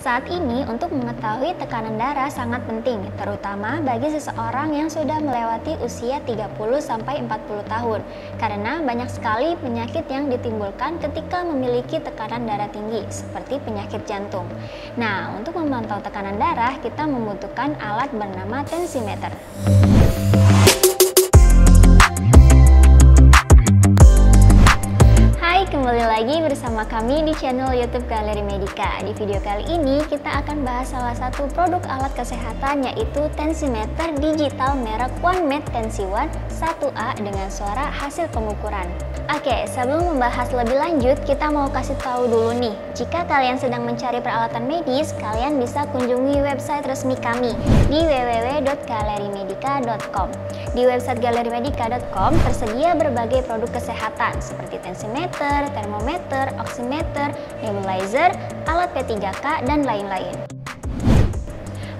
Saat ini untuk mengetahui tekanan darah sangat penting, terutama bagi seseorang yang sudah melewati usia 30-40 tahun, karena banyak sekali penyakit yang ditimbulkan ketika memiliki tekanan darah tinggi, seperti penyakit jantung. Nah, untuk memantau tekanan darah, kita membutuhkan alat bernama tensimeter. Kembali lagi bersama kami di channel YouTube Galeri Medica. Di video kali ini kita akan bahas salah satu produk alat kesehatan, yaitu tensimeter digital merek OneMed Tensi-One 1A dengan suara hasil pengukuran. Oke, sebelum membahas lebih lanjut, kita mau kasih tahu dulu nih, jika kalian sedang mencari peralatan medis, kalian bisa kunjungi website resmi kami di www.galerimedica.com. Di website galerimedica.com tersedia berbagai produk kesehatan seperti tensimeter, termometer, oximeter, nebulizer, alat P3K, dan lain-lain.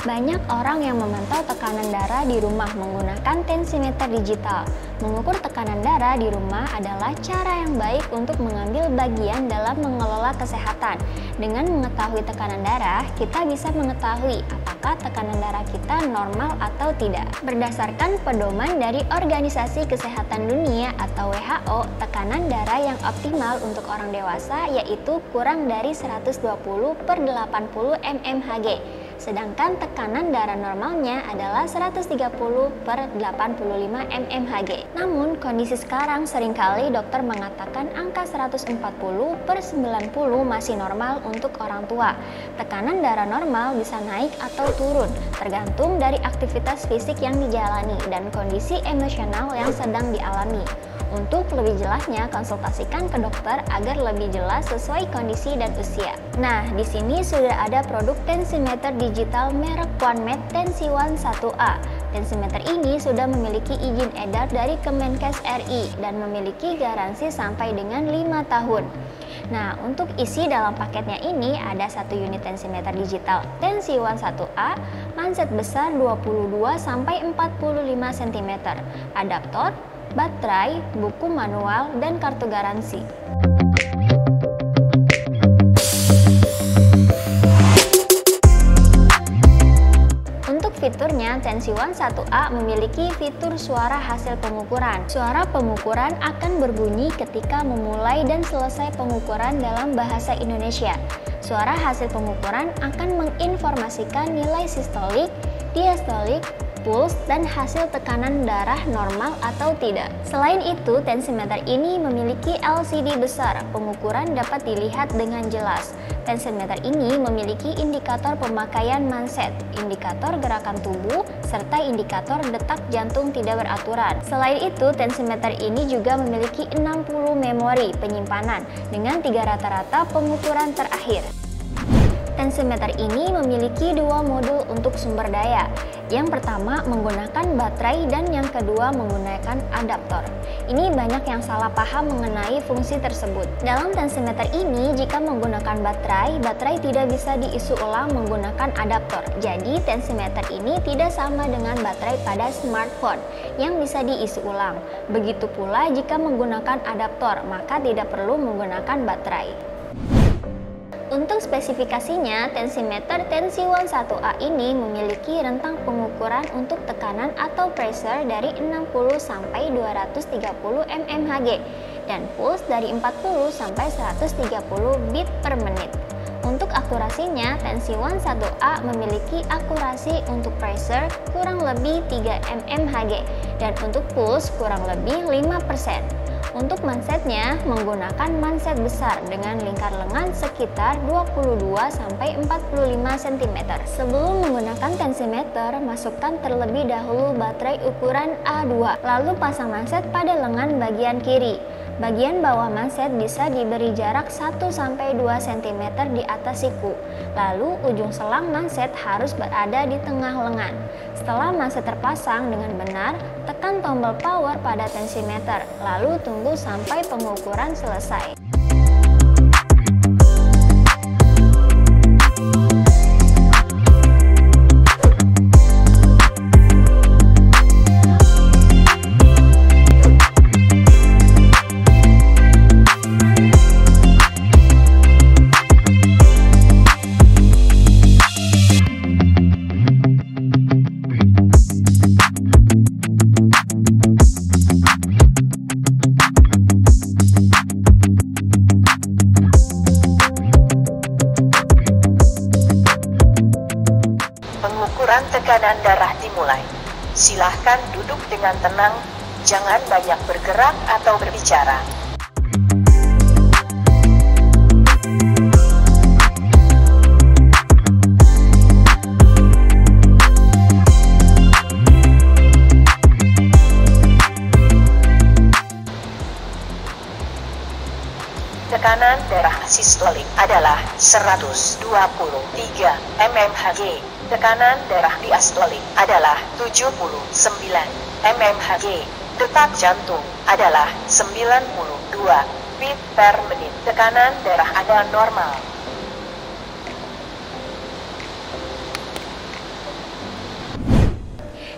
Banyak orang yang memantau tekanan darah di rumah menggunakan tensimeter digital. Mengukur tekanan darah di rumah adalah cara yang baik untuk mengambil bagian dalam mengelola kesehatan. Dengan mengetahui tekanan darah, kita bisa mengetahui apakah tekanan darah kita normal atau tidak. Berdasarkan pedoman dari Organisasi Kesehatan Dunia atau WHO, tekanan darah yang optimal untuk orang dewasa yaitu kurang dari 120/80 mmHg. Sedangkan tekanan darah normalnya adalah 130/85 mmHg. Namun, kondisi sekarang seringkali dokter mengatakan angka 140/90 masih normal untuk orang tua. Tekanan darah normal bisa naik atau turun, tergantung dari aktivitas fisik yang dijalani dan kondisi emosional yang sedang dialami. Untuk lebih jelasnya, konsultasikan ke dokter agar lebih jelas sesuai kondisi dan usia. Nah, di sini sudah ada produk tensimeter digital merek OneMed Tensi-One 1A. Tensimeter ini sudah memiliki izin edar dari Kemenkes RI dan memiliki garansi sampai dengan 5 tahun. Nah, untuk isi dalam paketnya ini ada satu unit tensimeter digital Tensi-One 1A, manset besar 22-45 cm, adaptor, baterai, buku manual, dan kartu garansi. Untuk fiturnya, Tensi-One 1A memiliki fitur suara hasil pengukuran. Suara pengukuran akan berbunyi ketika memulai dan selesai pengukuran dalam bahasa Indonesia. Suara hasil pengukuran akan menginformasikan nilai sistolik, diastolik, puls, dan hasil tekanan darah normal atau tidak. Selain itu, tensimeter ini memiliki LCD besar, pengukuran dapat dilihat dengan jelas. Tensimeter ini memiliki indikator pemakaian manset, indikator gerakan tubuh, serta indikator detak jantung tidak beraturan. Selain itu, tensimeter ini juga memiliki 60 memori penyimpanan dengan 3 rata-rata pengukuran terakhir. Tensimeter ini memiliki 2 modul untuk sumber daya. Yang pertama menggunakan baterai dan yang kedua menggunakan adaptor. Ini banyak yang salah paham mengenai fungsi tersebut. Dalam tensimeter ini, jika menggunakan baterai tidak bisa diisi ulang menggunakan adaptor. Jadi, tensimeter ini tidak sama dengan baterai pada smartphone yang bisa diisi ulang. Begitu pula jika menggunakan adaptor, maka tidak perlu menggunakan baterai. Untuk spesifikasinya, tensimeter Tensi-One 1A ini memiliki rentang pengukuran untuk tekanan atau pressure dari 60-230 mmHg dan puls dari 40-130 beat per menit. Untuk akurasinya, Tensi-One 1A memiliki akurasi untuk pressure kurang lebih 3 mmHg dan untuk puls kurang lebih 5%. Untuk mansetnya menggunakan manset besar dengan lingkar lengan sekitar 22-45 cm. Sebelum menggunakan tensimeter, masukkan terlebih dahulu baterai ukuran A2, lalu pasang manset pada lengan bagian kiri. Bagian bawah manset bisa diberi jarak 1-2 cm di atas siku. Lalu ujung selang manset harus berada di tengah lengan. Setelah manset terpasang dengan benar, tekan tombol power pada tensimeter, lalu tunggu sampai pengukuran selesai. Ukuran tekanan darah dimulai. Silahkan duduk dengan tenang, jangan banyak bergerak atau berbicara. Tekanan darah sistolik adalah 123 mmHg. Tekanan darah diastolik adalah 79 mmHg. Detak jantung adalah 92 beat per menit. Tekanan darah Anda normal.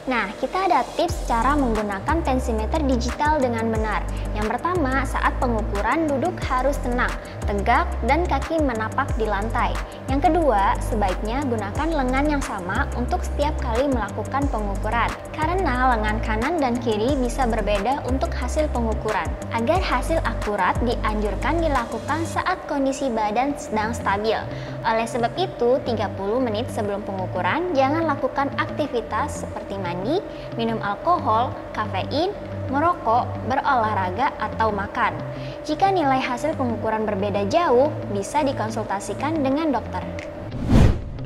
Nah, kita ada tips cara menggunakan tensimeter digital dengan benar. Yang pertama, saat pengukuran duduk harus tenang, tegak, dan kaki menapak di lantai. Yang kedua, sebaiknya gunakan lengan yang sama untuk setiap kali melakukan pengukuran, karena lengan kanan dan kiri bisa berbeda untuk hasil pengukuran. Agar hasil akurat, dianjurkan dilakukan saat kondisi badan sedang stabil. Oleh sebab itu, 30 menit sebelum pengukuran, jangan lakukan aktivitas seperti mandi, minum alkohol, kafein, merokok, berolahraga, atau makan. Jika nilai hasil pengukuran berbeda jauh, bisa dikonsultasikan dengan dokter.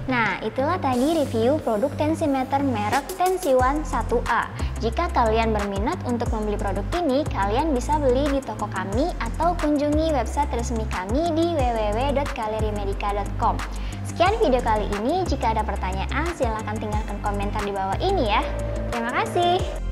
Nah, itulah tadi review produk tensimeter merek Tensione 1A. Jika kalian berminat untuk membeli produk ini, kalian bisa beli di toko kami atau kunjungi website resmi kami di www.kalerimedica.com. Sekian video kali ini, jika ada pertanyaan silahkan tinggalkan komentar di bawah ini ya. Terima kasih.